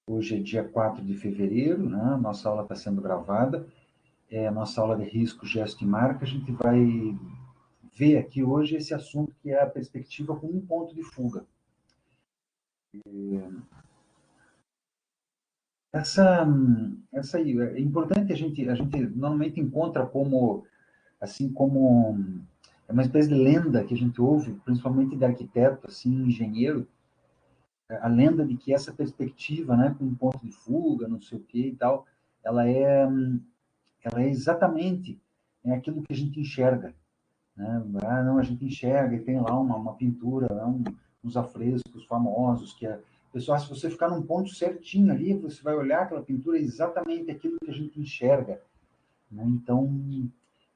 Hoje é dia 4 de fevereiro, né? A nossa aula está sendo gravada. É a nossa aula de risco, gesto e marca. A gente vai ver aqui hoje esse assunto que é a perspectiva com um ponto de fuga. Essa aí, é importante a gente normalmente encontra como, assim, como é uma espécie de lenda que a gente ouve, principalmente de arquiteto, assim, engenheiro, a lenda de que essa perspectiva, né, com um ponto de fuga, não sei o que e tal, ela é, ela é exatamente aquilo que a gente enxerga, né? Ah, não, a gente enxerga e tem lá uma pintura, né? Uns afrescos famosos que pessoal, se você ficar num ponto certinho ali, você vai olhar aquela pintura é exatamente aquilo que a gente enxerga, né? Então,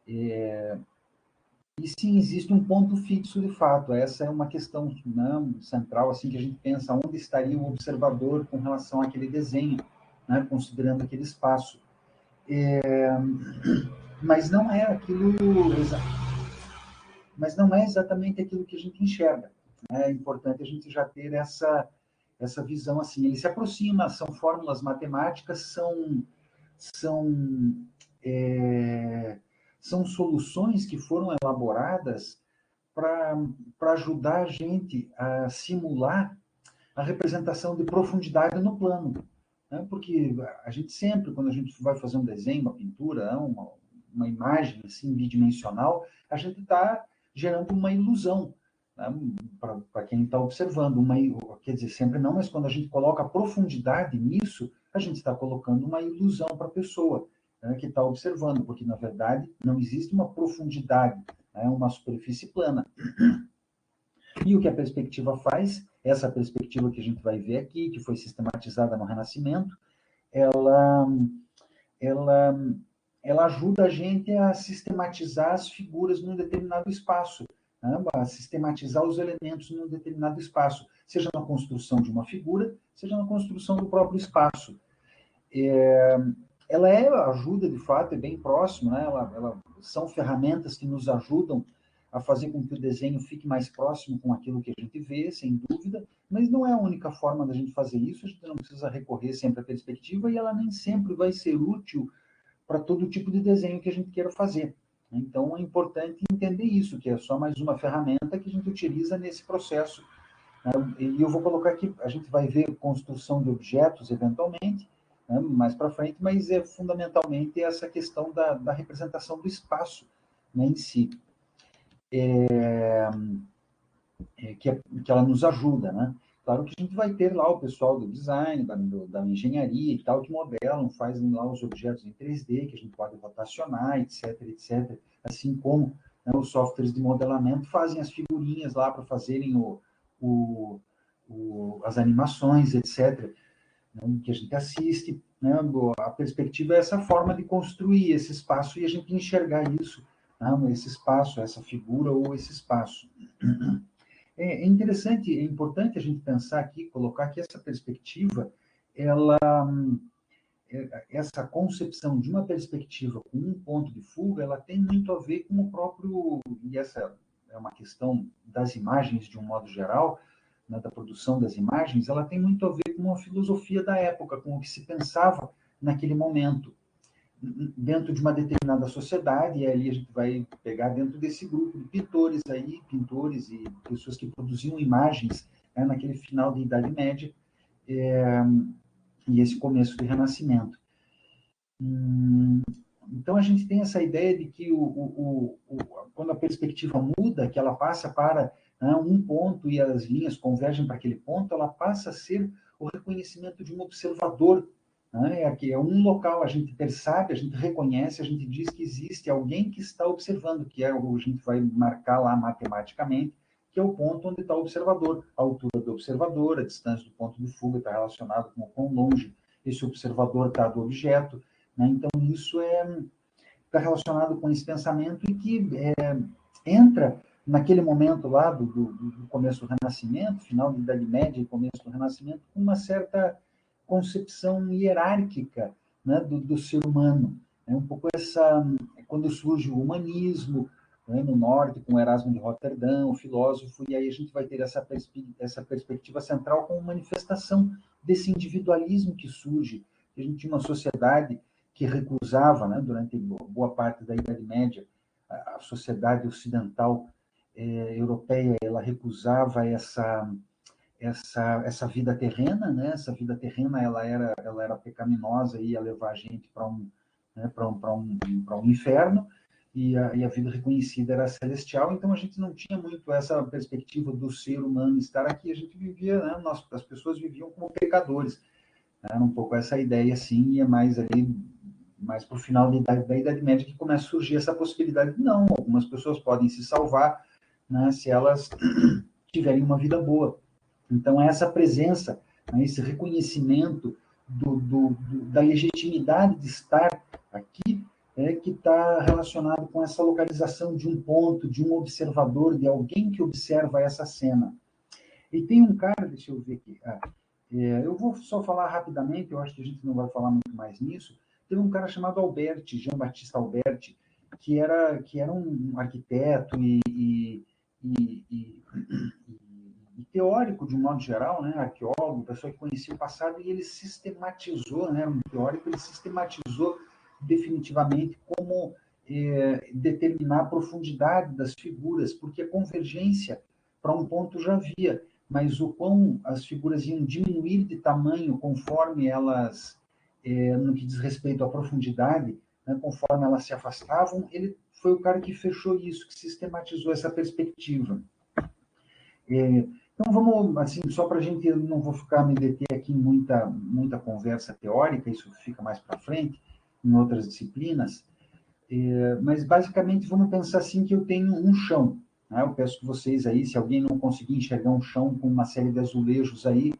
e sim, existe um ponto fixo de fato. Essa é uma questão, né, central, assim, que a gente pensa onde estaria o observador com relação àquele desenho, né, considerando aquele espaço. Mas não é aquilo, mas não é exatamente aquilo que a gente enxerga. É importante a gente já ter essa visão assim. Ele se aproxima, são fórmulas matemáticas, são, é, são soluções que foram elaboradas para ajudar a gente a simular a representação de profundidade no plano. Né? Porque a gente sempre, quando a gente vai fazer um desenho, uma pintura, uma imagem assim, bidimensional, a gente está gerando uma ilusão, né? Para quem está observando. Quer dizer, sempre não, mas quando a gente coloca profundidade nisso, a gente está colocando uma ilusão para a pessoa, né, que está observando, porque, na verdade, não existe uma profundidade, né, uma superfície plana. E o que a perspectiva faz, essa perspectiva que a gente vai ver aqui, que foi sistematizada no Renascimento, ela, ela, ela ajuda a gente a sistematizar as figuras num determinado espaço, né? A sistematizar os elementos num determinado espaço, seja na construção de uma figura, seja na construção do próprio espaço. Ela ajuda, de fato, é bem próximo, né? São ferramentas que nos ajudam a fazer com que o desenho fique mais próximo com aquilo que a gente vê, sem dúvida, mas não é a única forma da gente fazer isso, a gente não precisa recorrer sempre à perspectiva e ela nem sempre vai ser útil para todo tipo de desenho que a gente queira fazer. Então é importante entender isso, que é só mais uma ferramenta que a gente utiliza nesse processo. E eu vou colocar aqui, a gente vai ver construção de objetos eventualmente, né, mais para frente, mas é fundamentalmente essa questão da representação do espaço, né, em si, que ela nos ajuda, né? Claro que a gente vai ter lá o pessoal do design, da engenharia e tal, que modelam, fazem lá os objetos em 3D, que a gente pode rotacionar, etc, etc. Assim como, né, os softwares de modelamento fazem as figurinhas lá para fazerem o, as animações, etc., né, que a gente assiste. Né, a perspectiva é essa forma de construir esse espaço e a gente enxergar isso, né, esse espaço, essa figura ou esse espaço. É interessante, é importante a gente pensar aqui, colocar que essa perspectiva, ela, essa concepção de uma perspectiva com um ponto de fuga, ela tem muito a ver com o próprio, e essa é uma questão das imagens de um modo geral, né, da produção das imagens, ela tem muito a ver com a filosofia da época, com o que se pensava naquele momento, dentro de uma determinada sociedade, e aí a gente vai pegar dentro desse grupo de pintores aí, pintores e pessoas que produziam imagens, né, naquele final da Idade Média, é, e esse começo do Renascimento. Então a gente tem essa ideia de que quando a perspectiva muda, que ela passa para, né, um ponto e as linhas convergem para aquele ponto, ela passa a ser o reconhecimento de um observador, né? Aqui é um local, a gente percebe, a gente reconhece, a gente diz que existe alguém que está observando, que é o que a gente vai marcar lá matematicamente, que é o ponto onde está o observador, a altura do observador, a distância do ponto de fuga está relacionado com o quão longe esse observador está do objeto, né? Então isso está relacionado com esse pensamento e que entra naquele momento lá do começo do Renascimento, final da Idade Média e começo do Renascimento, com uma certa concepção hierárquica, né, do ser humano. É um pouco essa, quando surge o humanismo, né, no norte, com Erasmo de Roterdã, o filósofo, e aí a gente vai ter essa perspectiva central como manifestação desse individualismo que surge. A gente tinha uma sociedade que recusava, né, durante boa parte da Idade Média, a sociedade ocidental europeia, ela recusava essa vida terrena, né? Essa vida terrena ela era pecaminosa e ia levar a gente para né, para um inferno, e a vida reconhecida era celestial. Então a gente não tinha muito essa perspectiva do ser humano estar aqui. A gente vivia, né? As pessoas viviam como pecadores. Era um pouco essa ideia, assim, e é mais ali, mais para o final da Idade Média que começa a surgir essa possibilidade. Não, algumas pessoas podem se salvar, né, se elas tiverem uma vida boa. Então, essa presença, né, esse reconhecimento da legitimidade de estar aqui que está relacionado com essa localização de um ponto, de um observador, de alguém que observa essa cena. E tem um cara, deixa eu ver aqui, eu vou só falar rapidamente, eu acho que a gente não vai falar muito mais nisso. Teve um cara chamado Alberti, Jean-Baptiste Alberti, que era um arquiteto e teórico, de um modo geral, né, arqueólogo, pessoa que conhecia o passado, e ele sistematizou, né, um teórico, ele sistematizou definitivamente como determinar a profundidade das figuras, porque a convergência para um ponto já havia, mas o quão as figuras iam diminuir de tamanho conforme elas, no que diz respeito à profundidade, né, conforme elas se afastavam, ele foi o cara que fechou isso, que sistematizou essa perspectiva. Então, vamos, assim, só para a gente, eu não vou ficar me deter aqui em muita conversa teórica, isso fica mais para frente, em outras disciplinas, mas basicamente vamos pensar assim que eu tenho um chão, né? Eu peço que vocês aí, se alguém não conseguir enxergar um chão com uma série de azulejos aí,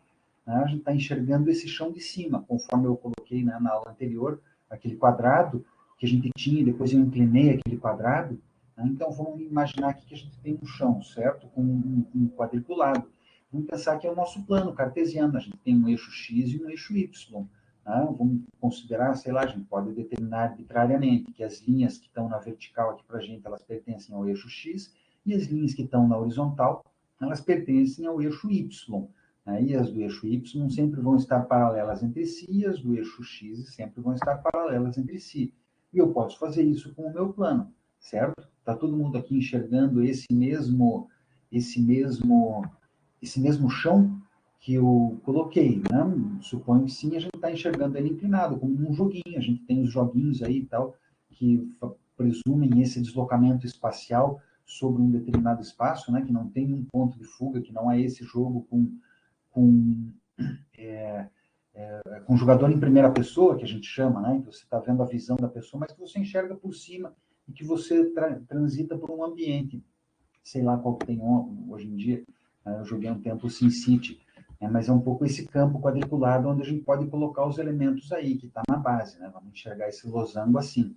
né, a gente está enxergando esse chão de cima, conforme eu coloquei, né, na aula anterior, aquele quadrado que a gente tinha, depois eu inclinei aquele quadrado, né? Então vamos imaginar aqui que a gente tem um chão, certo? Com um quadriculado. Vamos pensar que é o nosso plano cartesiano, a gente tem um eixo X e um eixo Y. Né? Vamos considerar, sei lá, a gente pode determinar arbitrariamente que as linhas que estão na vertical aqui para a gente, elas pertencem ao eixo X, e as linhas que estão na horizontal, elas pertencem ao eixo Y. Né? E as do eixo Y sempre vão estar paralelas entre si, e as do eixo X sempre vão estar paralelas entre si. E eu posso fazer isso com o meu plano, certo? Está todo mundo aqui enxergando esse mesmo chão que eu coloquei, né? Suponho que sim, a gente está enxergando ele inclinado, como num joguinho. A gente tem os joguinhos aí e tal, que presumem esse deslocamento espacial sobre um determinado espaço, né? Que não tem um ponto de fuga, que não é esse jogo com jogador em primeira pessoa, que a gente chama, né? Que você está vendo a visão da pessoa, mas que você enxerga por cima e que você transita por um ambiente. Sei lá qual que tem hoje em dia. Eu joguei um tempo o SimCity, mas é um pouco esse campo quadriculado onde a gente pode colocar os elementos aí, que está na base, né? Vamos enxergar esse losango assim.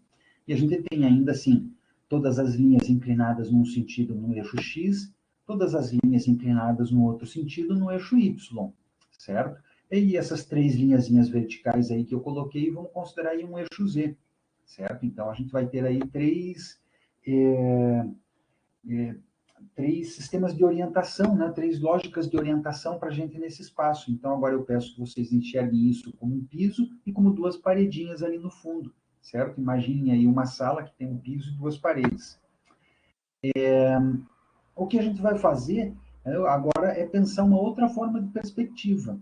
E a gente tem ainda, assim, todas as linhas inclinadas num sentido no eixo X, todas as linhas inclinadas no outro sentido no eixo Y, certo? E essas três linhazinhas verticais aí que eu coloquei, vamos considerar aí um eixo Z, certo? Então, a gente vai ter aí três sistemas de orientação, né? Três lógicas de orientação para a gente nesse espaço. Então, agora eu peço que vocês enxerguem isso como um piso e como duas paredinhas ali no fundo, certo? Imaginem aí uma sala que tem um piso e duas paredes. O que a gente vai fazer agora é pensar uma outra forma de perspectiva,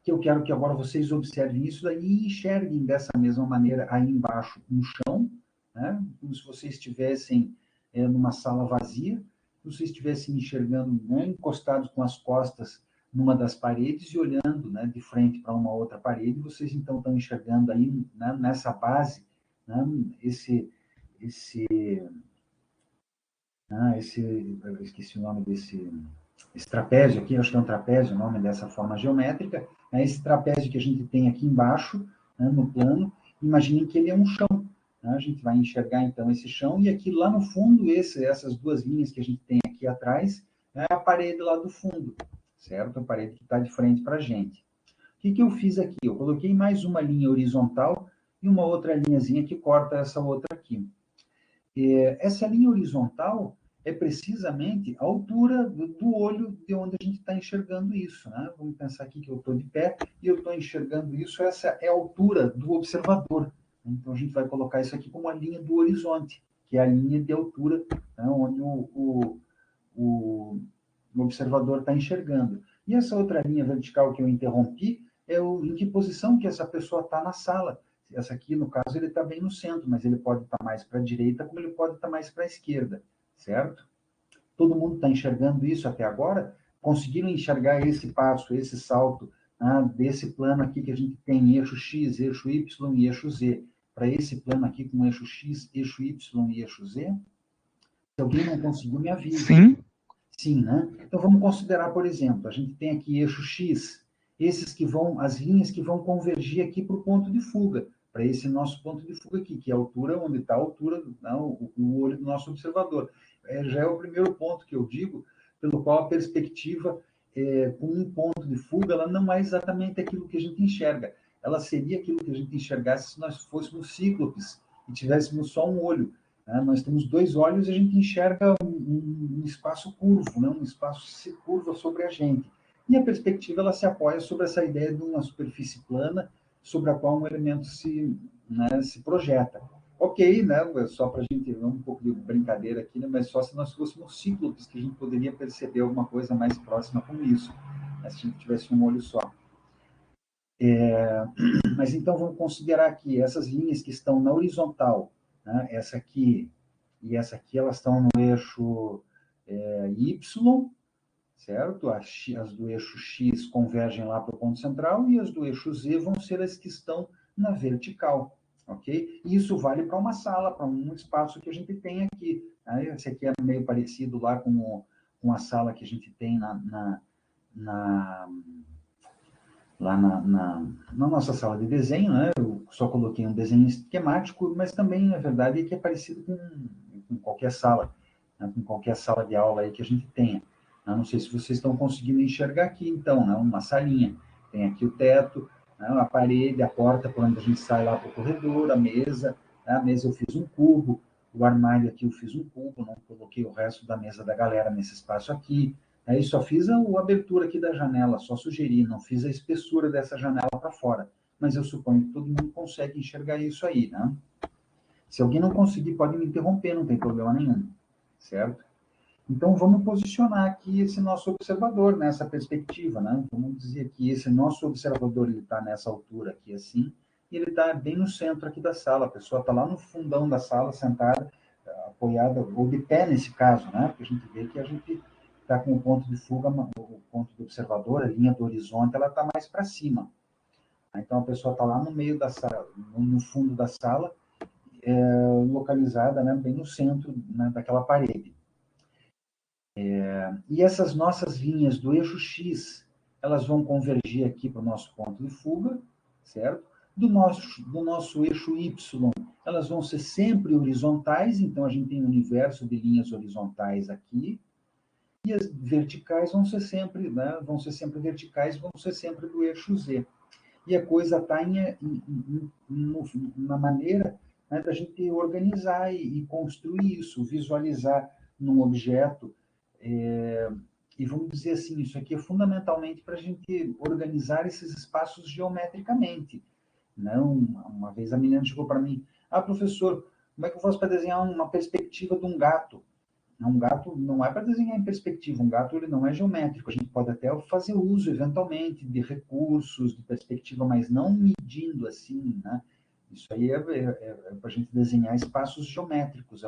que eu quero que agora vocês observem isso daí e enxerguem dessa mesma maneira aí embaixo um chão, né? Como se vocês estivessem numa sala vazia, se vocês estivessem enxergando, né, encostados com as costas numa das paredes e olhando, né, de frente para uma outra parede, vocês então estão enxergando aí, né, nessa base, né, eu esqueci o nome esse trapézio aqui, acho que é um trapézio o nome dessa forma geométrica, né, esse trapézio que a gente tem aqui embaixo, né, no plano, imaginem que ele é um chão, né, a gente vai enxergar então esse chão, e aqui lá no fundo, essas duas linhas que a gente tem aqui atrás, é a parede lá do fundo, certo? A parede que está de frente para a gente. O que eu fiz aqui? Eu coloquei mais uma linha horizontal e uma outra linhazinha que corta essa outra aqui. Essa linha horizontal, é precisamente a altura do olho de onde a gente está enxergando isso, né? Vamos pensar aqui que eu estou de pé e eu estou enxergando isso, essa é a altura do observador. Então, a gente vai colocar isso aqui como a linha do horizonte, que é a linha de altura, né, onde o observador está enxergando. E essa outra linha vertical que eu interrompi é em que posição que essa pessoa está na sala. Essa aqui, no caso, ele está bem no centro, mas ele pode estar mais para a direita, como ele pode estar mais para a esquerda, certo? Todo mundo está enxergando isso até agora? Conseguiram enxergar esse passo, esse salto, desse plano aqui que a gente tem eixo X, eixo Y e eixo Z, para esse plano aqui com eixo X, eixo Y e eixo Z? Se alguém não conseguiu, me avise. Sim. Sim, né? Então vamos considerar, por exemplo, a gente tem aqui eixo X, esses que vão, as linhas que vão convergir aqui para o ponto de fuga, para esse nosso ponto de fuga aqui, que é a altura onde está a altura, não, o olho do nosso observador. Já é o primeiro ponto que eu digo, pelo qual a perspectiva com um ponto de fuga, ela não é exatamente aquilo que a gente enxerga. Ela seria aquilo que a gente enxergasse se nós fôssemos cíclopes e tivéssemos só um olho. Né? Nós temos dois olhos e a gente enxerga um espaço curvo, né? Um espaço que se curva sobre a gente. E a perspectiva ela se apoia sobre essa ideia de uma superfície plana sobre a qual um elemento se projeta. Ok, né? Só para a gente ver um pouco de brincadeira aqui, né? Mas só se nós fôssemos cíclopes que a gente poderia perceber alguma coisa mais próxima com isso, né? Se a gente tivesse um olho só. Mas então vamos considerar que essas linhas que estão na horizontal, né? Essa aqui e essa aqui, elas estão no eixo Y, certo? As do eixo X convergem lá para o ponto central e as do eixo Z vão ser as que estão na vertical, ok? E isso vale para uma sala, para um espaço que a gente tem aqui. Né? Esse aqui é meio parecido lá com a sala que a gente tem lá na nossa sala de desenho, né? Eu só coloquei um desenho esquemático, mas também, na verdade, é que é parecido com qualquer sala, né? Com qualquer sala de aula aí que a gente tenha. Eu não sei se vocês estão conseguindo enxergar aqui, então, né? Uma salinha. Tem aqui o teto, né? A parede, a porta por onde a gente sai lá para o corredor, a mesa. Né? A mesa eu fiz um cubo, o armário aqui eu fiz um cubo, não coloquei o resto da mesa da galera nesse espaço aqui. Aí só fiz a abertura aqui da janela, só sugeri, não fiz a espessura dessa janela para fora. Mas eu suponho que todo mundo consegue enxergar isso aí, né? Se alguém não conseguir, pode me interromper, não tem problema nenhum, certo? Então, vamos posicionar aqui esse nosso observador nessa perspectiva, né? Vamos dizer que esse nosso observador, ele está nessa altura aqui, assim, e ele está bem no centro aqui da sala. A pessoa está lá no fundão da sala, sentada, apoiada, ou de pé nesse caso, né? Porque a gente vê que a gente está com o ponto de fuga, o ponto do observador, a linha do horizonte, ela está mais para cima. Então, a pessoa está lá no meio da sala, no fundo da sala, localizada, né, bem no centro, né, daquela parede. E essas nossas linhas do eixo X, elas vão convergir aqui para o nosso ponto de fuga, certo? Do nosso eixo Y, elas vão ser sempre horizontais, então a gente tem um universo de linhas horizontais aqui, e as verticais vão ser sempre, né, vão ser sempre verticais, vão ser sempre do eixo Z. E a coisa está na maneira, né, da gente organizar e construir isso, visualizar num objeto. E vamos dizer assim, isso aqui é fundamentalmente para a gente organizar esses espaços geometricamente. Não, uma vez a menina chegou para mim, professor, como é que eu faço para desenhar uma perspectiva de um gato? Um gato não é para desenhar em perspectiva, um gato ele não é geométrico. A gente pode até fazer uso, eventualmente, de recursos, de perspectiva, mas não medindo assim, né? Isso aí é para a gente desenhar espaços geométricos,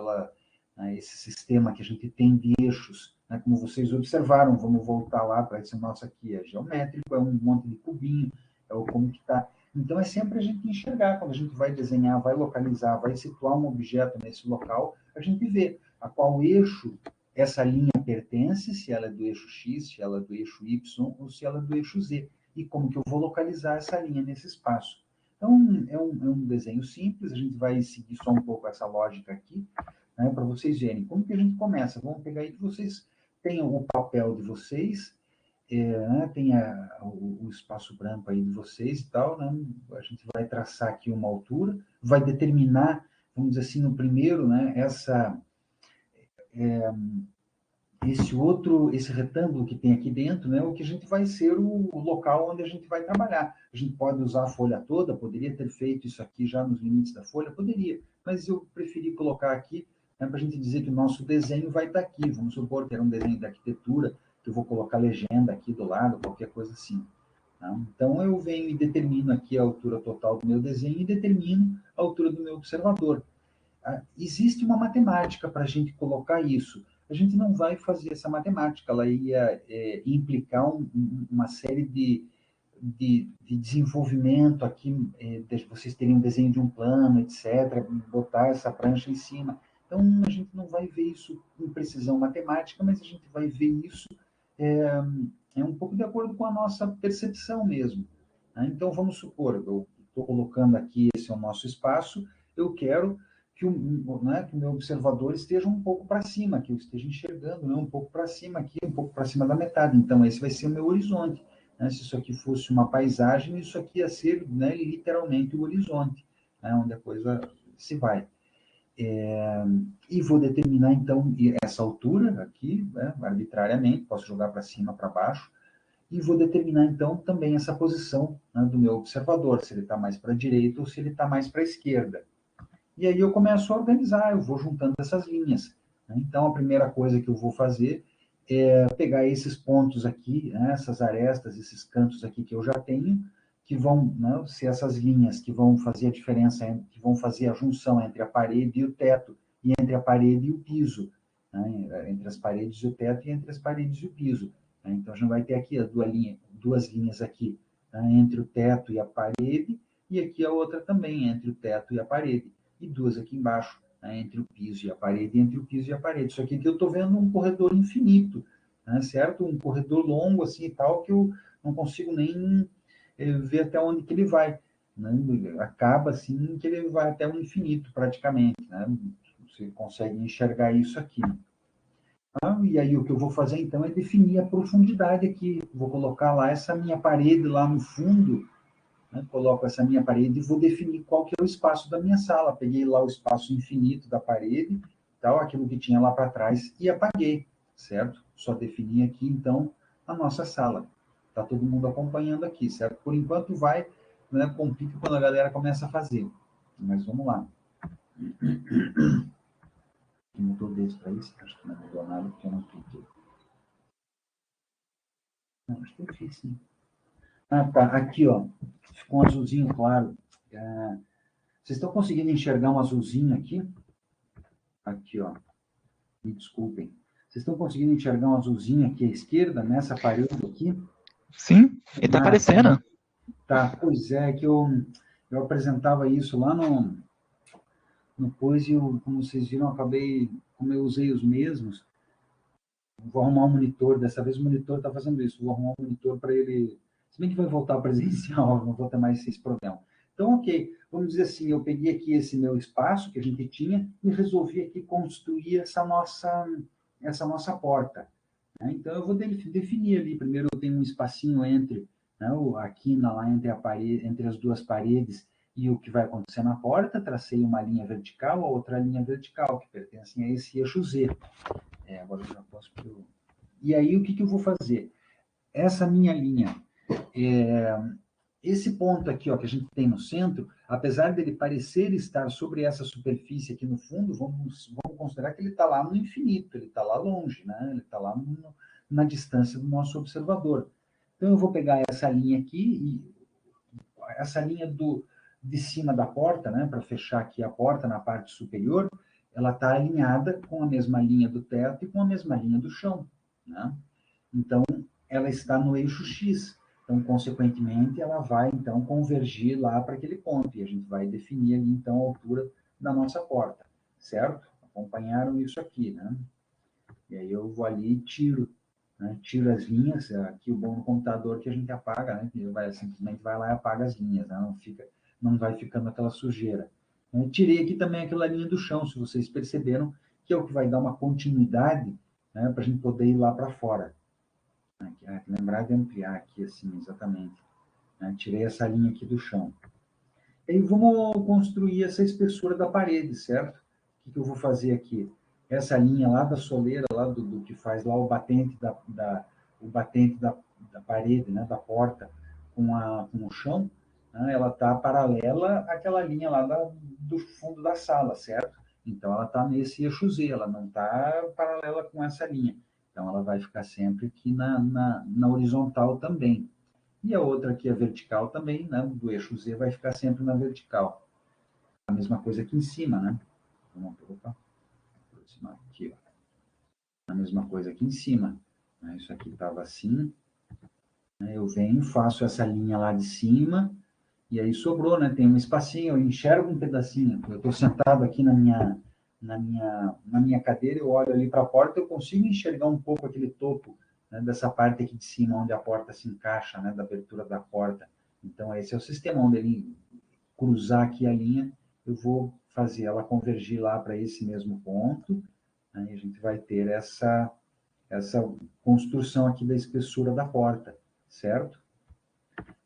né, esse sistema que a gente tem de eixos, né, como vocês observaram, vamos voltar lá para esse nosso aqui, é geométrico, é um monte de cubinho, é o como que está. Então, é sempre a gente enxergar, quando a gente vai desenhar, vai localizar, vai situar um objeto nesse local, a gente vê a qual eixo essa linha pertence, se ela é do eixo X, se ela é do eixo Y ou se ela é do eixo Z, e como que eu vou localizar essa linha nesse espaço. Então, é um desenho simples, a gente vai seguir só um pouco essa lógica aqui, né, para vocês verem. Como que a gente começa? Vamos pegar aí que vocês tenham o papel de vocês, né, tem o espaço branco aí de vocês e tal, né, a gente vai traçar aqui uma altura, vai determinar, vamos dizer assim, no primeiro, né, esse retângulo que tem aqui dentro, né, o que a gente vai ser o local onde a gente vai trabalhar. A gente pode usar a folha toda, poderia ter feito isso aqui já nos limites da folha, poderia, mas eu preferi colocar aqui, né, para a gente dizer que o nosso desenho vai estar aqui. Vamos supor que era um desenho de arquitetura, que eu vou colocar legenda aqui do lado, qualquer coisa assim. Tá? Então, eu venho e determino aqui a altura total do meu desenho e determino a altura do meu observador. Existe uma matemática para a gente colocar isso. A gente não vai fazer essa matemática, ela ia implicar uma série de desenvolvimento aqui, de vocês teriam um desenho de um plano, etc., botar essa prancha em cima. Então, a gente não vai ver isso com precisão matemática, mas a gente vai ver isso um pouco de acordo com a nossa percepção mesmo. Né? Então, vamos supor, eu estou colocando aqui, esse é o nosso espaço, eu quero que o meu observador esteja um pouco para cima, que eu esteja enxergando, né, um pouco para cima aqui, um pouco para cima da metade. Então, esse vai ser o meu horizonte. Né? Se isso aqui fosse uma paisagem, isso aqui ia ser, né, literalmente o horizonte, né, onde a coisa se vai. E vou determinar, então, essa altura aqui, né, arbitrariamente, posso jogar para cima, para baixo, e vou determinar, então, também essa posição, né, do meu observador, se ele está mais para a direita ou se ele está mais para a esquerda. E aí eu começo a organizar, eu vou juntando essas linhas. Né? Então, a primeira coisa que eu vou fazer é pegar esses pontos aqui, né, essas arestas, esses cantos aqui que eu já tenho, que vão, né, ser essas linhas que vão fazer a diferença, que vão fazer a junção entre a parede e o teto, e entre a parede e o piso, né, entre as paredes e o teto, e entre as paredes e o piso. Né? Então, a gente vai ter aqui as duas linhas aqui, né, entre o teto e a parede, e aqui a outra também, entre o teto e a parede, e duas aqui embaixo, né, entre o piso e a parede, entre o piso e a parede. Isso aqui que eu estou vendo um corredor infinito, né, certo? Um corredor longo assim e tal, que eu não consigo nem ver até onde que ele vai. Né? Acaba assim que ele vai até o infinito, praticamente. Né? Você consegue enxergar isso aqui. E aí o que eu vou fazer então é definir a profundidade aqui. Vou colocar lá essa minha parede lá no fundo, né? Coloco essa minha parede e vou definir qual que é o espaço da minha sala. Peguei lá o espaço infinito da parede, tal, aquilo que tinha lá para trás, e apaguei, certo? Só defini aqui, então, a nossa sala. Está todo mundo acompanhando aqui, certo? Por enquanto vai, né, complica quando a galera começa a fazer. Mas vamos lá. Que mudou desse para isso? Acho que não mudou nada, porque eu não cliquei. Não, acho que eu fiz, sim. Ah, tá. Aqui, ó. Ficou um azulzinho claro. Vocês estão conseguindo enxergar um azulzinho aqui? Aqui, ó. Me desculpem. Vocês estão conseguindo enxergar um azulzinho aqui à esquerda, nessa parede aqui? Sim, ele tá aparecendo. Tá, pois é, que eu apresentava isso lá no Poise, como vocês viram, como eu usei os mesmos, vou arrumar um monitor, dessa vez o monitor está fazendo isso, vou arrumar um monitor para ele, se bem que vai voltar presencial, não vou ter mais esse problema. Então, ok, vamos dizer assim, eu peguei aqui esse meu espaço que a gente tinha e resolvi aqui construir essa nossa porta. Né? Então, eu vou definir ali, primeiro eu tenho um espacinho entre, né, a quina lá entre, entre as duas paredes e o que vai acontecer na porta, tracei uma linha vertical, a outra linha vertical, que pertencem a esse eixo Z. Agora eu já posso... E aí, o que eu vou fazer? Essa minha linha, esse ponto aqui, ó, que a gente tem no centro, apesar dele parecer estar sobre essa superfície aqui no fundo, vamos considerar que ele está lá no infinito, ele está lá longe, né? Ele está lá na distância do nosso observador. Então, eu vou pegar essa linha aqui, essa linha de cima da porta, né, para fechar aqui a porta na parte superior, ela está alinhada com a mesma linha do teto e com a mesma linha do chão. Né? Então, ela está no eixo X. Então, consequentemente, ela vai, então, convergir lá para aquele ponto. E a gente vai definir ali, então, a altura da nossa porta. Certo? Acompanharam isso aqui, né? E aí eu vou ali e tiro. Né? Tiro as linhas. Aqui o bom no computador que a gente apaga, né? Simplesmente vai lá e apaga as linhas. Né? Não vai ficando aquela sujeira. Tirei aqui também aquela linha do chão, se vocês perceberam, que é o que vai dar uma continuidade, né, para a gente poder ir lá para fora. Lembrar de ampliar aqui, assim, exatamente. Tirei essa linha aqui do chão. E aí vamos construir essa espessura da parede, certo? O que eu vou fazer aqui? essa linha lá da soleira, lá do que faz lá o batente da parede, né, da porta com o chão, né, ela está paralela àquela linha lá do fundo da sala, certo? Então, ela está nesse eixo Z, ela não está paralela com essa linha. Então, ela vai ficar sempre aqui na horizontal também. E a outra aqui, a vertical também, né, do eixo Z, vai ficar sempre na vertical. A mesma coisa aqui em cima, né? Vamos aproximar aqui, ó. A mesma coisa aqui em cima. Isso aqui estava assim. Eu venho, faço essa linha lá de cima, e aí sobrou, né? Tem um espacinho, eu enxergo um pedacinho. Eu estou sentado aqui na minha cadeira, eu olho ali para a porta, eu consigo enxergar um pouco aquele topo, né, dessa parte aqui de cima, onde a porta se encaixa, né, da abertura da porta. Então, esse é o sistema, onde ele cruzar aqui a linha, eu vou fazer ela convergir lá para esse mesmo ponto, né, e a gente vai ter essa construção aqui da espessura da porta, certo?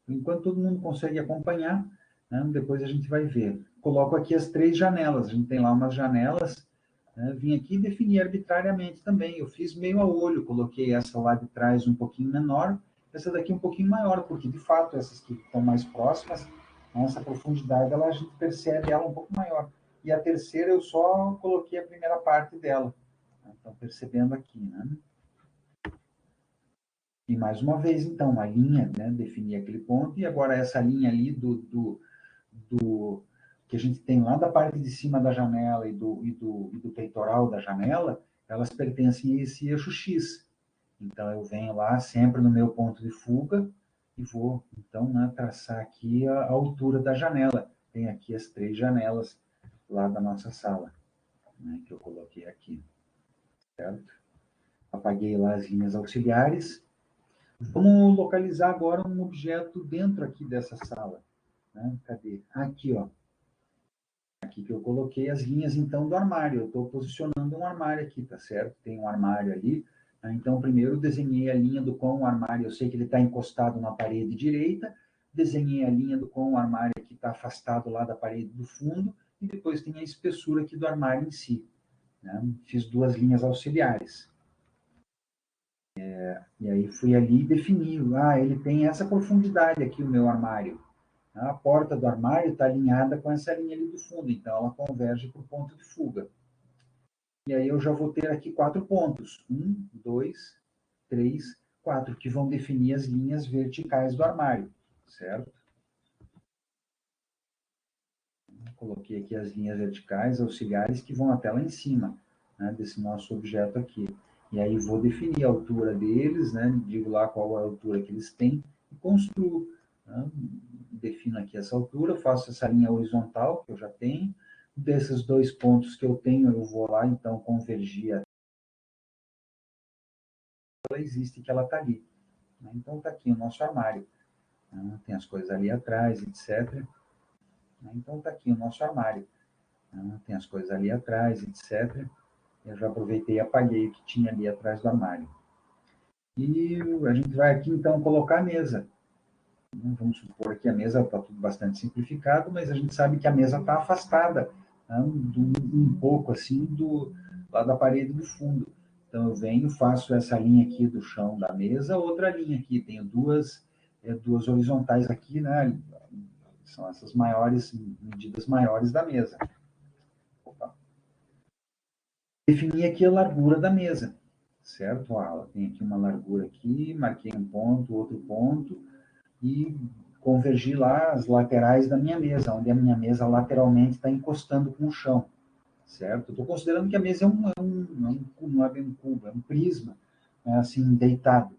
Enquanto todo mundo consegue acompanhar, né, depois a gente vai ver. Coloco aqui as 3 janelas, a gente tem lá umas janelas, né, vim aqui e defini arbitrariamente também, eu fiz meio a olho, coloquei essa lá de trás um pouquinho menor, essa daqui um pouquinho maior, porque de fato essas que estão mais próximas, essa profundidade, a gente percebe ela um pouco maior. E a terceira eu só coloquei a primeira parte dela. Estão percebendo aqui, né? E mais uma vez, então, a linha, né, definir aquele ponto, e agora essa linha ali do que a gente tem lá da parte de cima da janela e do peitoral da janela, elas pertencem a esse eixo X. Então, eu venho lá sempre no meu ponto de fuga e vou, então, né, traçar aqui a altura da janela. Tem aqui as 3 janelas lá da nossa sala, né, que eu coloquei aqui, certo? Apaguei lá as linhas auxiliares. Vamos localizar agora um objeto dentro aqui dessa sala, né? Cadê? Aqui, ó. Aqui que eu coloquei as linhas, então, do armário. Eu estou posicionando um armário aqui, tá certo? Tem um armário ali. Né? Então, primeiro desenhei a linha do quão o armário, eu sei que ele está encostado na parede direita, desenhei a linha do quão o armário aqui está afastado lá da parede do fundo, e depois tem a espessura aqui do armário em si. Né? Fiz 2 linhas auxiliares. E aí fui ali e defini, ele tem essa profundidade aqui, o meu armário. A porta do armário está alinhada com essa linha ali do fundo, então ela converge para o ponto de fuga. E aí eu já vou ter aqui 4 pontos. 1, 2, 3, 4, que vão definir as linhas verticais do armário, certo? Coloquei aqui as linhas verticais auxiliares que vão até lá em cima, né, desse nosso objeto aqui. E aí vou definir a altura deles, né, digo lá qual a altura que eles têm e construo. Né, defino aqui essa altura, faço essa linha horizontal que eu já tenho. Desses 2 pontos que eu tenho, eu vou lá, então, convergir. Ela existe, que ela está ali. Então, está aqui o nosso armário. Tem as coisas ali atrás, etc. Então, está aqui o nosso armário. Tem as coisas ali atrás, etc. Eu já aproveitei e apaguei o que tinha ali atrás do armário. E a gente vai aqui, então, colocar a mesa. Vamos supor que a mesa está tudo bastante simplificado, mas a gente sabe que a mesa está afastada, né, um pouco assim lá da parede do fundo. Então, eu venho, faço essa linha aqui do chão da mesa, outra linha aqui, tenho duas horizontais aqui, né? São essas medidas maiores da mesa. Opa. Defini aqui a largura da mesa, certo? Ela tem aqui uma largura aqui, marquei um ponto, outro ponto, e convergi lá as laterais da minha mesa, onde a minha mesa lateralmente está encostando com o chão, certo? Estou considerando que a mesa não é bem um cubo, é um prisma, né, assim, deitado.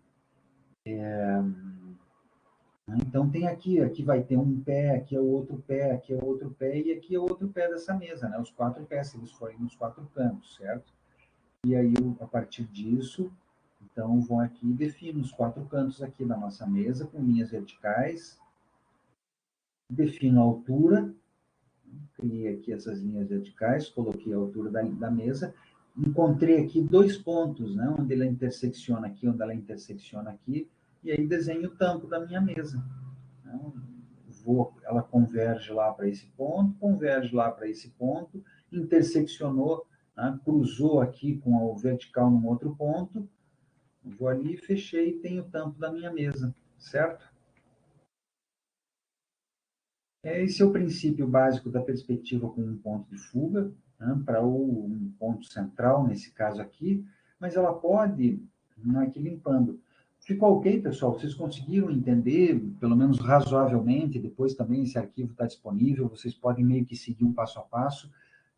Então, tem aqui vai ter um pé, aqui é o outro pé, aqui é o outro pé, e aqui é o outro pé dessa mesa, né? Os 4 pés, se eles forem nos 4 cantos, certo? E aí, a partir disso, então, vou aqui e defino os 4 cantos aqui da nossa mesa, com linhas verticais, defino a altura, criei aqui essas linhas verticais, coloquei a altura da mesa, encontrei aqui 2 pontos, né, onde ela intersecciona aqui, onde ela intersecciona aqui, e aí desenho o tampo da minha mesa. Então, ela converge lá para esse ponto, converge lá para esse ponto, interseccionou né? Cruzou aqui com o vertical num outro ponto, vou ali, fechei e tenho o tampo da minha mesa, certo? Esse é o princípio básico da perspectiva com um ponto de fuga, né, para um ponto central, nesse caso aqui, mas ela pode, aqui limpando. Ficou ok, pessoal? Vocês conseguiram entender, pelo menos razoavelmente? Depois também esse arquivo está disponível, vocês podem meio que seguir um passo a passo,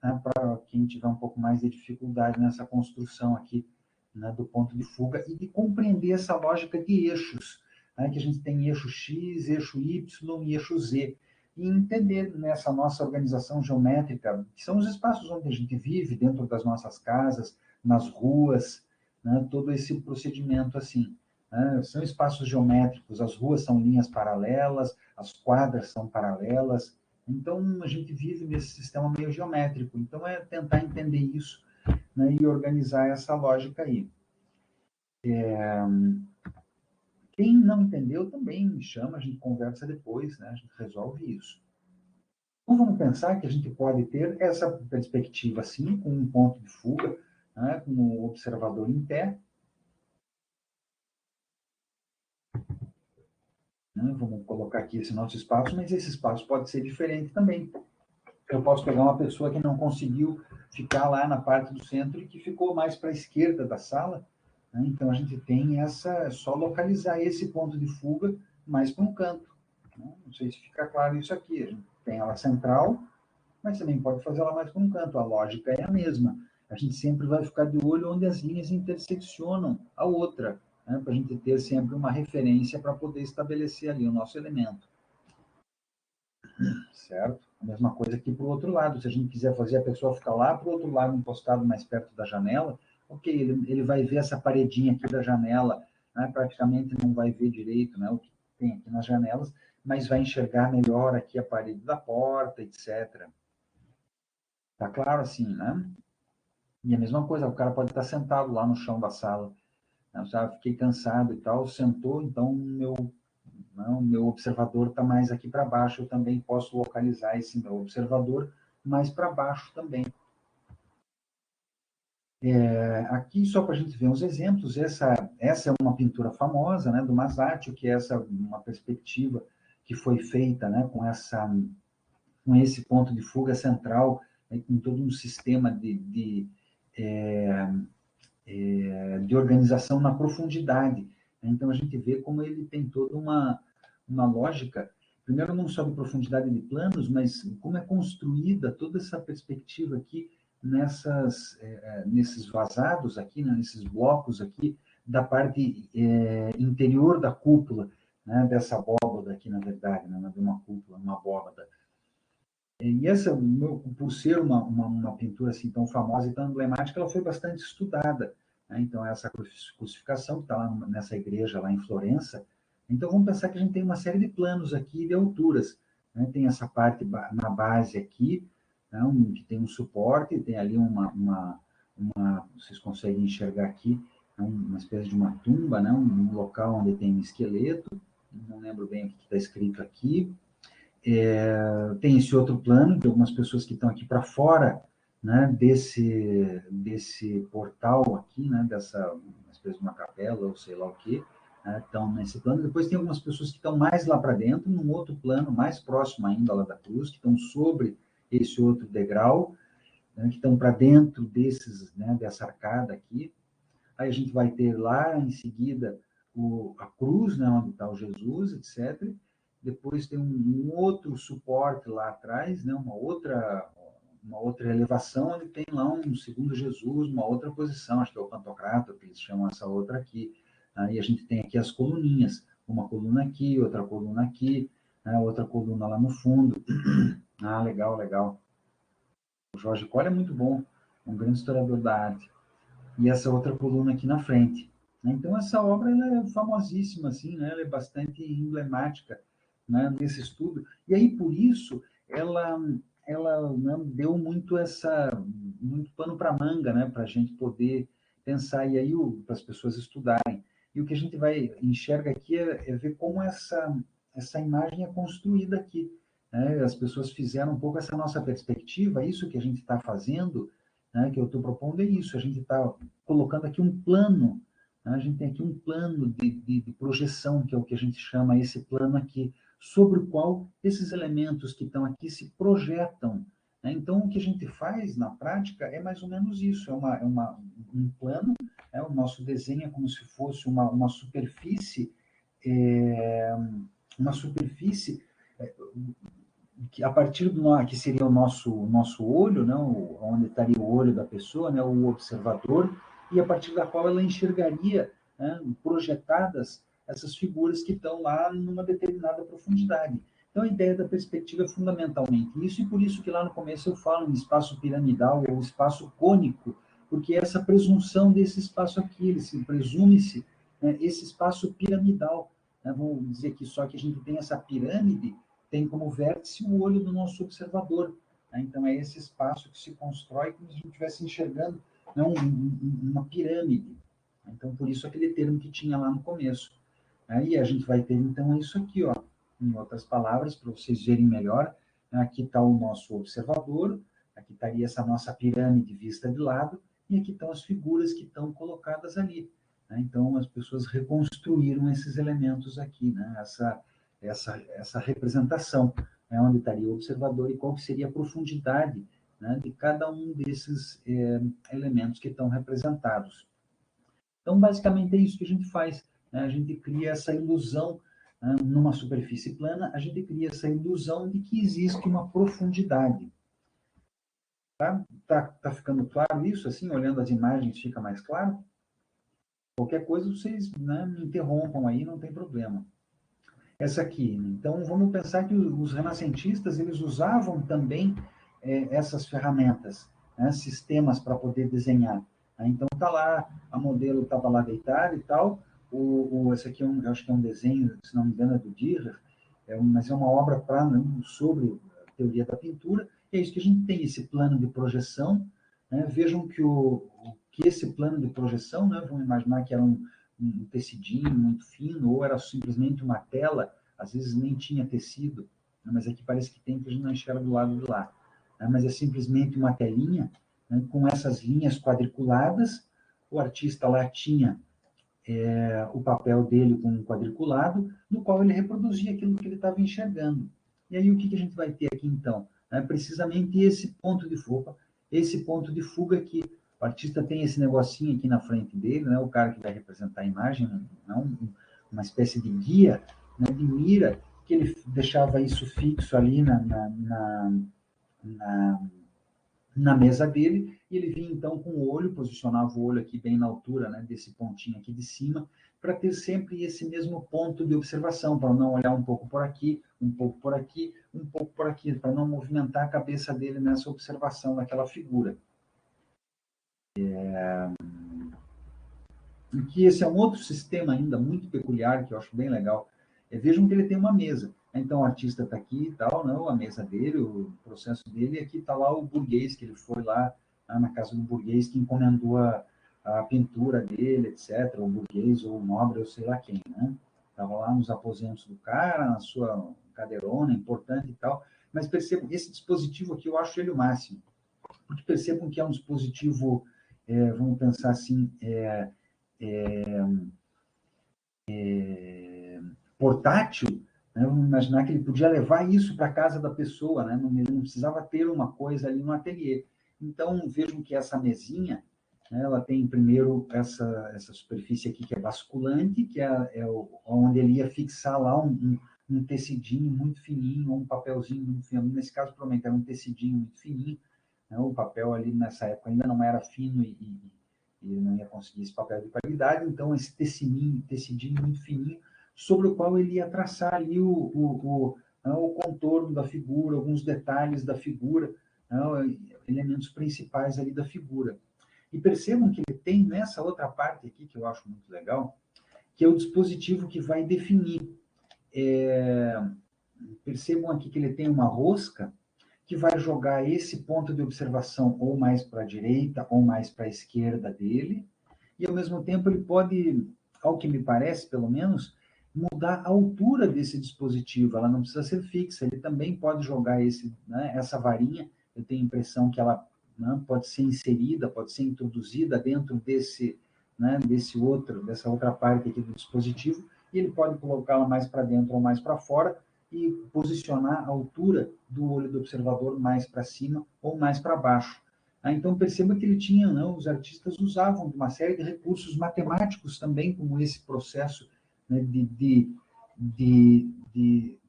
né, para quem tiver um pouco mais de dificuldade nessa construção aqui, né, do ponto de fuga, e de compreender essa lógica de eixos, né, que a gente tem eixo X, eixo Y e eixo Z, e entender nessa nossa organização geométrica, que são os espaços onde a gente vive, dentro das nossas casas, nas ruas, né, todo esse procedimento assim. Né, são espaços geométricos, as ruas são linhas paralelas, as quadras são paralelas, então a gente vive nesse sistema meio geométrico, então é tentar entender isso, né, e organizar essa lógica aí. Quem não entendeu também me chama, a gente conversa depois, né, a gente resolve isso. Então, vamos pensar que a gente pode ter essa perspectiva assim, com um ponto de fuga, né, com o observador em pé. Né, vamos colocar aqui esse nosso espaço, mas esse espaço pode ser diferente também. Eu posso pegar uma pessoa que não conseguiu ficar lá na parte do centro e que ficou mais para a esquerda da sala, né, então a gente tem essa, é só localizar esse ponto de fuga mais para um canto. Né, não sei se fica claro isso aqui. A gente tem ela central, mas também pode fazer ela mais para um canto. A lógica é a mesma. A gente sempre vai ficar de olho onde as linhas interseccionam a outra, né, para a gente ter sempre uma referência para poder estabelecer ali o nosso elemento. Certo? A mesma coisa aqui para o outro lado. Se a gente quiser fazer a pessoa ficar lá para o outro lado, encostado mais perto da janela, ok, ele vai ver essa paredinha aqui da janela, né, praticamente não vai ver direito, né, o que tem aqui nas janelas, mas vai enxergar melhor aqui a parede da porta, etc. Tá claro assim, né? E a mesma coisa, o cara pode estar sentado lá no chão da sala. Né? Já fiquei cansado e tal, sentou, então o meu observador está mais aqui para baixo, eu também posso localizar esse meu observador mais para baixo também. Aqui, só para a gente ver uns exemplos, essa é uma pintura famosa, né, do Masaccio, que é uma perspectiva que foi feita, né, com esse ponto de fuga central, né, com todo um sistema de organização na profundidade. Então, a gente vê como ele tem toda uma lógica, primeiro, não só de profundidade de planos, mas como é construída toda essa perspectiva aqui nesses vazados aqui, né, nesses blocos aqui, da parte interior da cúpula, né, dessa abóbada aqui, na verdade, né, de uma cúpula, uma abóbada. E essa, por ser uma pintura assim tão famosa e tão emblemática, ela foi bastante estudada. Né? Então, essa crucificação que está lá nessa igreja, lá em Florença, então vamos pensar que a gente tem uma série de planos aqui de alturas. Né? Tem essa parte na base aqui, né? Que tem um suporte, tem ali vocês conseguem enxergar aqui, uma espécie de uma tumba, né? Um local onde tem um esqueleto, não lembro bem o que está escrito aqui. Tem esse outro plano de algumas pessoas que estão aqui para fora, né, desse portal aqui, né, dessa espécie de uma capela ou sei lá o que, né, estão nesse plano. Depois tem algumas pessoas que estão mais lá para dentro, num outro plano, mais próximo ainda lá da cruz, que estão sobre esse outro degrau, né, que estão para dentro dessa arcada aqui. Aí a gente vai ter lá em seguida a cruz, né, onde está o Jesus, etc. Depois tem um outro suporte lá atrás, né, uma outra elevação, onde tem lá um segundo Jesus, uma outra posição, acho que é o Pantocrator, que eles chamam essa outra aqui. Aí a gente tem aqui as coluninhas, uma coluna aqui, outra coluna aqui, né, outra coluna lá no fundo. Ah, legal, legal. O Jorge Coll é muito bom, um grande historiador da arte. E essa outra coluna aqui na frente. Então, essa obra ela é famosíssima, assim, né? Ela é bastante emblemática, né, nesse estudo. E aí, por isso, ela né, deu muito pano para manga, né, para a gente poder pensar, e aí para as pessoas estudarem. E o que a gente vai enxerga aqui é ver como essa imagem é construída aqui. Né? As pessoas fizeram um pouco essa nossa perspectiva, isso que a gente está fazendo, né, que eu estou propondo é isso, a gente está colocando aqui um plano, né, a gente tem aqui um plano de projeção, que é o que a gente chama esse plano aqui, sobre o qual esses elementos que estão aqui se projetam, né? Então, o que a gente faz na prática é mais ou menos isso, um plano, o nosso desenho é como se fosse uma superfície, é, uma superfície que a partir do que seria o nosso olho, né, onde estaria o olho da pessoa, né, o observador, e a partir da qual ela enxergaria, né, projetadas essas figuras que estão lá numa determinada profundidade. Então, a ideia da perspectiva é fundamentalmente isso, e por isso que lá no começo eu falo em espaço piramidal ou espaço cônico, porque essa presunção desse espaço aqui, ele se presume-se, né, esse espaço piramidal. Né, vou dizer aqui só que a gente tem essa pirâmide, tem como vértice o olho do nosso observador. Né? Então, é esse espaço que se constrói como se a gente estivesse enxergando, né, uma pirâmide. Então, por isso aquele termo que tinha lá no começo. Aí a gente vai ter, então, isso aqui, ó, em outras palavras, para vocês verem melhor. Aqui está o nosso observador, aqui estaria essa nossa pirâmide vista de lado, e aqui estão as figuras que estão colocadas ali. Né? Então, as pessoas reconstruíram esses elementos aqui, né? Essa representação, né? Onde estaria o observador e qual seria a profundidade, né, de cada um desses elementos que estão representados. Então, basicamente, é isso que a gente faz. Né? A gente cria essa ilusão, né, numa superfície plana, a gente cria essa ilusão de que existe uma profundidade. Tá ficando claro isso? Assim, olhando as imagens, fica mais claro? Qualquer coisa, vocês, né, me interrompam aí, não tem problema. Essa aqui. Então, vamos pensar que os renascentistas, eles usavam também essas ferramentas, né, sistemas para poder desenhar. Então, tá lá, a modelo estava lá deitada e tal. Esse aqui, eu acho que é um desenho, se não me engano, é do Dürer, mas é uma obra sobre a teoria da pintura. E é isso que a gente tem, esse plano de projeção. Né? Vejam que esse plano de projeção, né, vamos imaginar que era um tecidinho muito fino, ou era simplesmente uma tela, às vezes nem tinha tecido, né, mas aqui parece que tem, que a gente não enxerga do lado de lá. Né, mas é simplesmente uma telinha, né, com essas linhas quadriculadas, o artista lá tinha o papel dele com um quadriculado, no qual ele reproduzia aquilo que ele estava enxergando. E aí o que a gente vai ter aqui então? É precisamente esse ponto de fuga que o artista tem esse negocinho aqui na frente dele, né? O cara que vai representar a imagem, não uma espécie de guia, né, de mira, que ele deixava isso fixo ali na mesa dele, e ele vinha então com o olho, posicionava o olho aqui bem na altura, né, desse pontinho aqui de cima, para ter sempre esse mesmo ponto de observação, para não olhar um pouco por aqui, um pouco por aqui, um pouco por aqui, para não movimentar a cabeça dele nessa observação daquela figura. E que esse é um outro sistema ainda muito peculiar, que eu acho bem legal. Vejam que ele tem uma mesa. Então, o artista está aqui e tal, não, a mesa dele, o processo dele, e aqui está lá o burguês, que ele foi lá na casa do burguês que encomendou a pintura dele, etc., o burguês ou o nobre, ou sei lá quem, né? Estava lá nos aposentos do cara, na sua cadeirona, importante e tal. Mas percebam, esse dispositivo aqui, eu acho ele o máximo. Porque percebam que é um dispositivo, vamos pensar assim, portátil, né? Vamos imaginar que ele podia levar isso para a casa da pessoa, né? Ele não precisava ter uma coisa ali no ateliê. Então, vejam que essa mesinha, né, ela tem primeiro essa superfície aqui que é basculante, que onde ele ia fixar lá um tecidinho muito fininho, ou um papelzinho muito fininho. Nesse caso, provavelmente era um tecidinho muito fininho. Né? O papel ali nessa época ainda não era fino e não ia conseguir esse papel de qualidade, então esse tecidinho muito fininho, sobre o qual ele ia traçar ali o contorno da figura, alguns detalhes da figura, elementos principais ali da figura. E percebam que ele tem nessa outra parte aqui, que eu acho muito legal, que é o dispositivo que vai definir. Percebam aqui que ele tem uma rosca que vai jogar esse ponto de observação ou mais para a direita ou mais para a esquerda dele, e ao mesmo tempo ele pode, ao que me parece pelo menos, mudar a altura desse dispositivo, ela não precisa ser fixa, ele também pode jogar essa varinha, eu tenho a impressão que ela né, pode ser inserida, pode ser introduzida dentro dessa outra parte aqui do dispositivo, e ele pode colocá-la mais para dentro ou mais para fora, e posicionar a altura do olho do observador mais para cima ou mais para baixo. Então, perceba que ele tinha, né, os artistas usavam uma série de recursos matemáticos também, como esse processo, né, de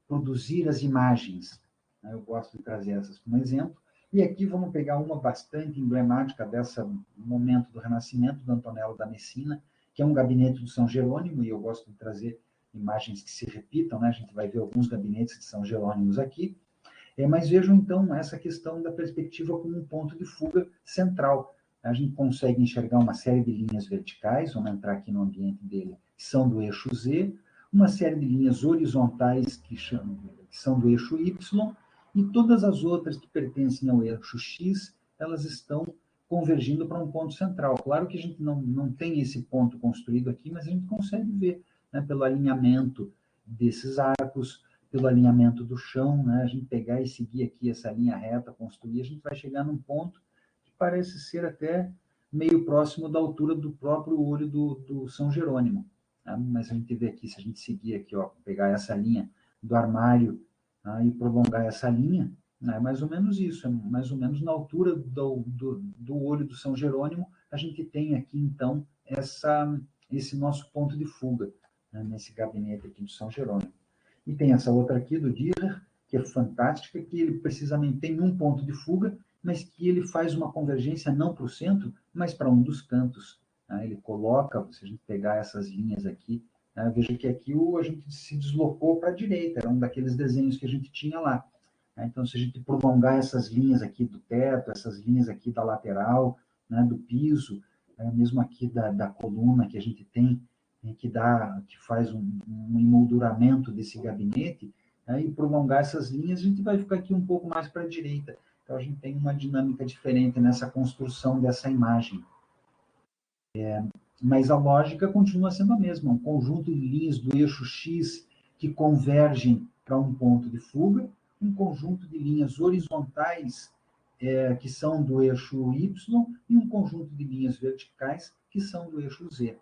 produzir as imagens. Eu gosto de trazer essas como exemplo. E aqui vamos pegar uma bastante emblemática desse momento do Renascimento, do Antonello da Messina, que é um gabinete do São Jerônimo, e eu gosto de trazer imagens que se repitam, né? A gente vai ver alguns gabinetes de São Jerônimos aqui. Mas vejam, então, essa questão da perspectiva como um ponto de fuga central. A gente consegue enxergar uma série de linhas verticais, vamos entrar aqui no ambiente dele, que são do eixo Z, uma série de linhas horizontais que são do eixo Y, e todas as outras que pertencem ao eixo X, elas estão convergindo para um ponto central. Claro que a gente não tem esse ponto construído aqui, mas a gente consegue ver, né, pelo alinhamento desses arcos, pelo alinhamento do chão, né, a gente pegar e seguir aqui essa linha reta, construir, a gente vai chegar num ponto que parece ser até meio próximo da altura do próprio olho do São Jerônimo. Tá? Mas a gente vê aqui, se a gente seguir aqui, ó, pegar essa linha do armário, tá, e prolongar essa linha, né, é mais ou menos isso, é mais ou menos na altura do olho do São Jerônimo, a gente tem aqui, então, esse nosso ponto de fuga, né, nesse gabinete aqui do São Jerônimo. E tem essa outra aqui do Dürer, que é fantástica, que ele precisamente tem um ponto de fuga, mas que ele faz uma convergência não para o centro, mas para um dos cantos. Ele coloca, se a gente pegar essas linhas aqui, veja que aqui a gente se deslocou para a direita, era um daqueles desenhos que a gente tinha lá. Então, se a gente prolongar essas linhas aqui do teto, essas linhas aqui da lateral, né, do piso, mesmo aqui da coluna que a gente tem, que faz um emolduramento desse gabinete, né, e prolongar essas linhas, a gente vai ficar aqui um pouco mais para a direita. Então, a gente tem uma dinâmica diferente nessa construção dessa imagem. Mas a lógica continua sendo a mesma, um conjunto de linhas do eixo X que convergem para um ponto de fuga, um conjunto de linhas horizontais que são do eixo Y e um conjunto de linhas verticais que são do eixo Z.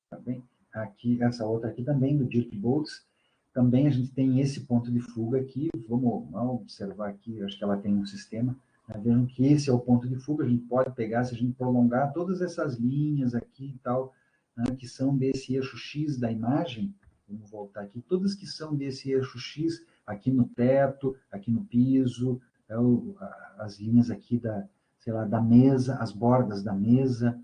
Tá bem? Aqui, essa outra aqui também, do Dirk Bolt, também a gente tem esse ponto de fuga aqui, vamos observar aqui, acho que ela tem um sistema, né? Vejam que esse é o ponto de fuga, a gente pode pegar, se a gente prolongar todas essas linhas aqui e tal, né, que são desse eixo X da imagem, vamos voltar aqui, todas que são desse eixo X, aqui no teto, aqui no piso, as linhas aqui da mesa, as bordas da mesa,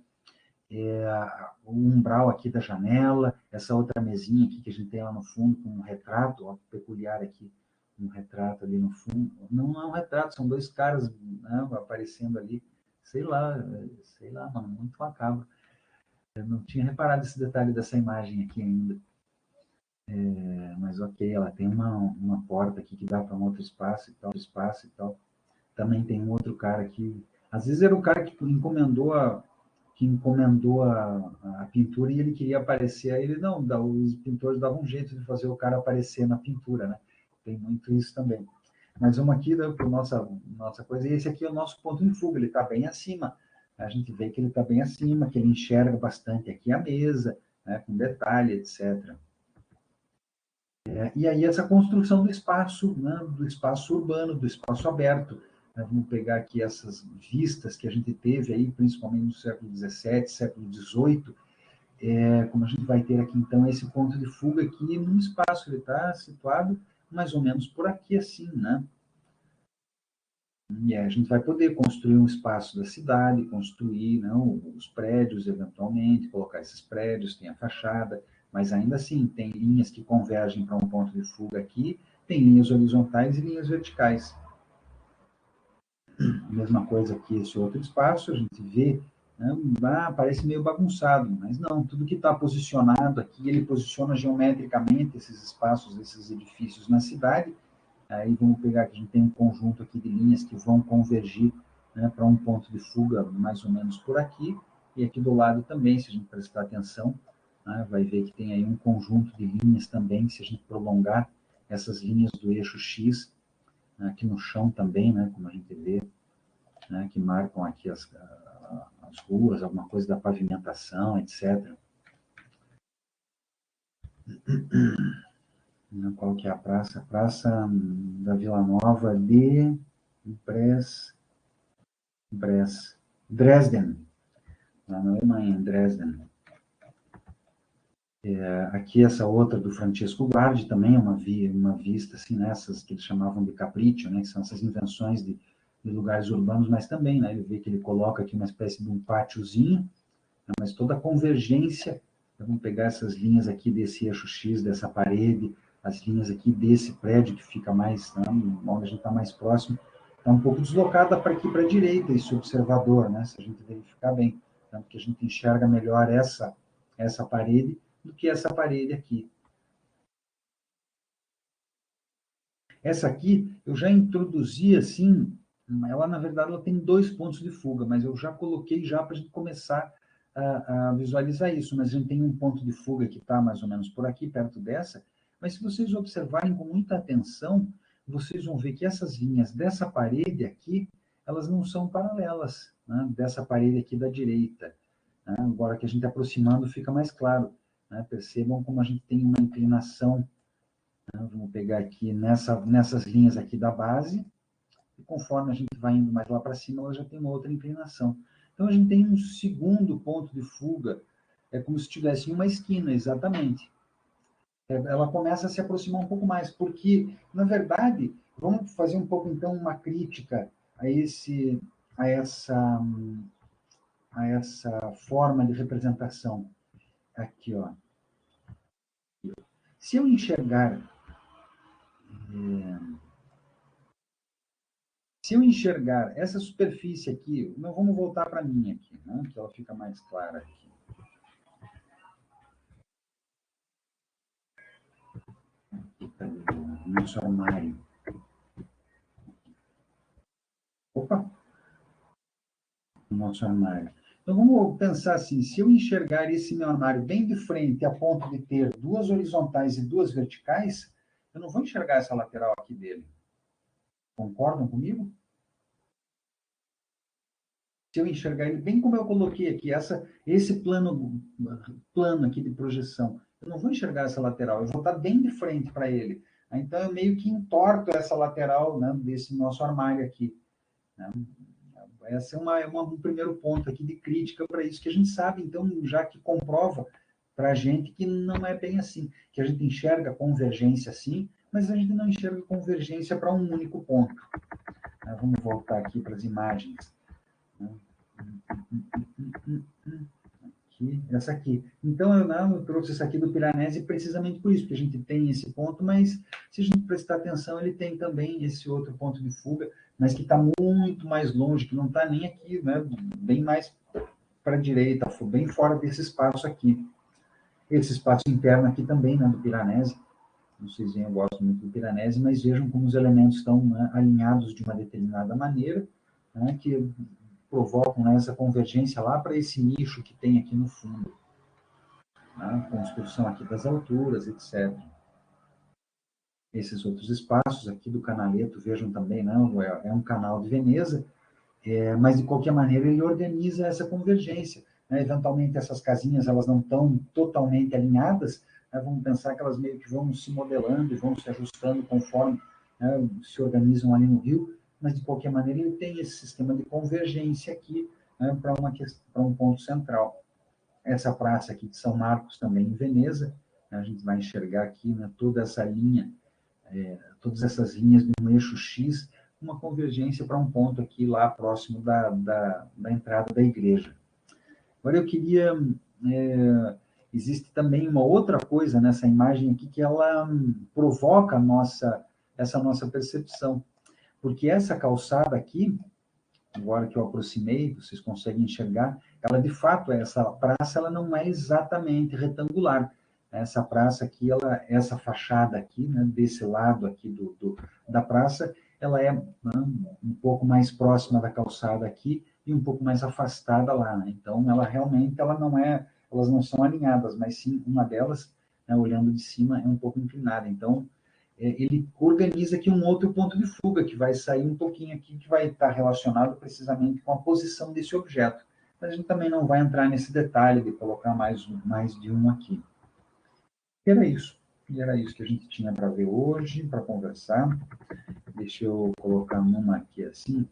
o umbral aqui da janela, essa outra mesinha aqui que a gente tem lá no fundo com um retrato, ó, peculiar aqui, um retrato ali no fundo. Não é um retrato, são dois caras, né, aparecendo ali, sei lá, mano, muito macabro. Eu não tinha reparado esse detalhe dessa imagem aqui ainda. Mas ok, ela tem uma porta aqui que dá para um outro espaço e tal. Também tem um outro cara que, às vezes era o cara que encomendou a pintura e ele queria aparecer, aí ele não, os pintores davam um jeito de fazer o cara aparecer na pintura, né? Tem muito isso também. Mas vamos aqui para nossa coisa, e esse aqui é o nosso ponto de fuga, ele está bem acima. A gente vê que ele está bem acima, que ele enxerga bastante aqui a mesa, né, com detalhe, etc. E aí essa construção do espaço, né, do espaço urbano, do espaço aberto. Vamos pegar aqui essas vistas que a gente teve aí, principalmente no século XVII, século XVIII, como a gente vai ter aqui, então, esse ponto de fuga aqui no espaço, ele está situado mais ou menos por aqui, assim, né? E a gente vai poder construir um espaço da cidade, construir, não, os prédios, eventualmente, colocar esses prédios, tem a fachada, mas ainda assim, tem linhas que convergem para um ponto de fuga aqui, tem linhas horizontais e linhas verticais. Mesma coisa que esse outro espaço, a gente vê, né, parece meio bagunçado, mas não, tudo que está posicionado aqui, ele posiciona geometricamente esses espaços, esses edifícios na cidade. Aí vamos pegar que a gente tem um conjunto aqui de linhas que vão convergir, né, para um ponto de fuga mais ou menos por aqui, e aqui do lado também, se a gente prestar atenção, né, vai ver que tem aí um conjunto de linhas também, se a gente prolongar essas linhas do eixo X, aqui no chão também, né, como a gente vê, né, que marcam aqui as ruas, alguma coisa da pavimentação, etc. Qual que é a praça? A Praça da Vila Nova de Dresden, lá na Alemanha, em Dresden. Aqui essa outra do Francesco Guardi também é uma vista, assim, nessas que eles chamavam de capriccio, né, que são essas invenções de lugares urbanos, mas também, né, ele vê que ele coloca aqui uma espécie de um pátiozinho, né, mas toda a convergência, vamos pegar essas linhas aqui desse eixo X, dessa parede, as linhas aqui desse prédio que fica mais, né, onde a gente está mais próximo, está um pouco deslocada para aqui, para a direita, esse observador, né, se a gente verificar bem, tanto que a gente enxerga melhor essa parede do que essa parede aqui. Essa aqui, eu já introduzi assim, ela na verdade ela tem 2 pontos de fuga, mas eu já coloquei já para a gente começar a visualizar isso, mas a gente tem um ponto de fuga que está mais ou menos por aqui, perto dessa, mas se vocês observarem com muita atenção, vocês vão ver que essas linhas dessa parede aqui, elas não são paralelas, né, dessa parede aqui da direita. Né? Agora que a gente aproximando fica mais claro. Né? Percebam como a gente tem uma inclinação. Né? Vamos pegar aqui nessas linhas aqui da base, e conforme a gente vai indo mais lá para cima, ela já tem uma outra inclinação. Então, a gente tem um segundo ponto de fuga, é como se estivesse em uma esquina, exatamente. Ela começa a se aproximar um pouco mais, porque, na verdade, vamos fazer um pouco, então, uma crítica a essa forma de representação. Aqui, ó. Se eu enxergar essa superfície aqui, não, vamos voltar para a minha aqui, né, que ela fica mais clara aqui. Nosso armário. Opa! Nosso armário. Então, vamos pensar assim, se eu enxergar esse meu armário bem de frente, a ponto de ter 2 horizontais e 2 verticais, eu não vou enxergar essa lateral aqui dele. Concordam comigo? Se eu enxergar ele bem como eu coloquei aqui, esse plano aqui de projeção, eu não vou enxergar essa lateral, eu vou estar bem de frente para ele. Então, eu meio que entorto essa lateral, né, desse nosso armário aqui. Né? Esse é um primeiro ponto aqui de crítica para isso, que a gente sabe, então, já que comprova para a gente que não é bem assim, que a gente enxerga convergência assim, mas a gente não enxerga convergência para um único ponto. Vamos voltar aqui para as imagens. Aqui, essa aqui. Então, eu trouxe essa aqui do Piranesi precisamente por isso, porque a gente tem esse ponto, mas se a gente prestar atenção, ele tem também esse outro ponto de fuga, mas que está muito mais longe, que não está nem aqui, né? Bem mais para a direita, bem fora desse espaço aqui. Esse espaço interno aqui também, né, do Piranesi. Não sei se eu gosto muito do Piranesi, mas vejam como os elementos estão, né, alinhados de uma determinada maneira, né, que provocam, né, essa convergência lá para esse nicho que tem aqui no fundo. Né, construção aqui das alturas, etc. Esses outros espaços aqui do canaleto, vejam também, não, é um canal de Veneza, mas de qualquer maneira ele organiza essa convergência. Né? Eventualmente essas casinhas elas não estão totalmente alinhadas, né? Vamos pensar que elas meio que vão se modelando e vão se ajustando conforme, né, se organizam ali no rio, mas de qualquer maneira ele tem esse sistema de convergência aqui, né, para um ponto central. Essa praça aqui de São Marcos também em Veneza, né, a gente vai enxergar aqui, né, toda essa linha, todas essas linhas de um eixo X, uma convergência para um ponto aqui lá próximo da entrada da igreja. Agora eu queria... existe também uma outra coisa nessa imagem aqui que ela provoca essa nossa percepção. Porque essa calçada aqui, agora que eu aproximei, vocês conseguem enxergar, ela de fato, essa praça, ela não é exatamente retangular. Essa praça aqui, essa fachada aqui, né, desse lado aqui da praça, ela é, né, um pouco mais próxima da calçada aqui e um pouco mais afastada lá. Né? Então, ela realmente, elas não são alinhadas, mas sim uma delas, né, olhando de cima, é um pouco inclinada. Então, ele organiza aqui um outro ponto de fuga, que vai sair um pouquinho aqui, que vai estar relacionado precisamente com a posição desse objeto. Mas a gente também não vai entrar nesse detalhe de colocar mais de um aqui. E era isso. E era isso que a gente tinha para ver hoje, para conversar. Deixa eu colocar uma aqui assim.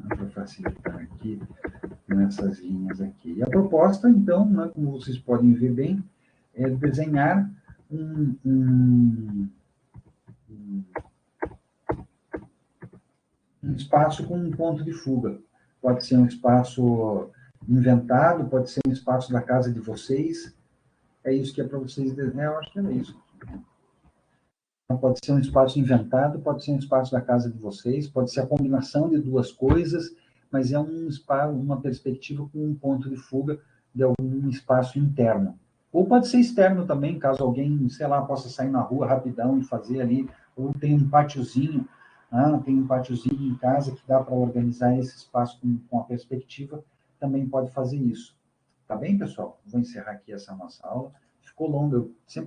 Para facilitar aqui nessas linhas aqui. E a proposta, então, né, como vocês podem ver bem, é desenhar um espaço com um ponto de fuga. Pode ser um espaço inventado, pode ser um espaço da casa de vocês. É isso que é para vocês desenhar. Eu acho que era isso. Pode ser um espaço inventado, pode ser um espaço da casa de vocês, pode ser a combinação de duas coisas, mas é um espaço, uma perspectiva com um ponto de fuga de algum espaço interno. Ou pode ser externo também, caso alguém, sei lá, possa sair na rua rapidão e fazer ali, ou tem um pátiozinho, tem um pátiozinho em casa que dá para organizar esse espaço com a perspectiva, também pode fazer isso. Tá bem, pessoal? Vou encerrar aqui essa nossa aula. Ficou longa, eu sempre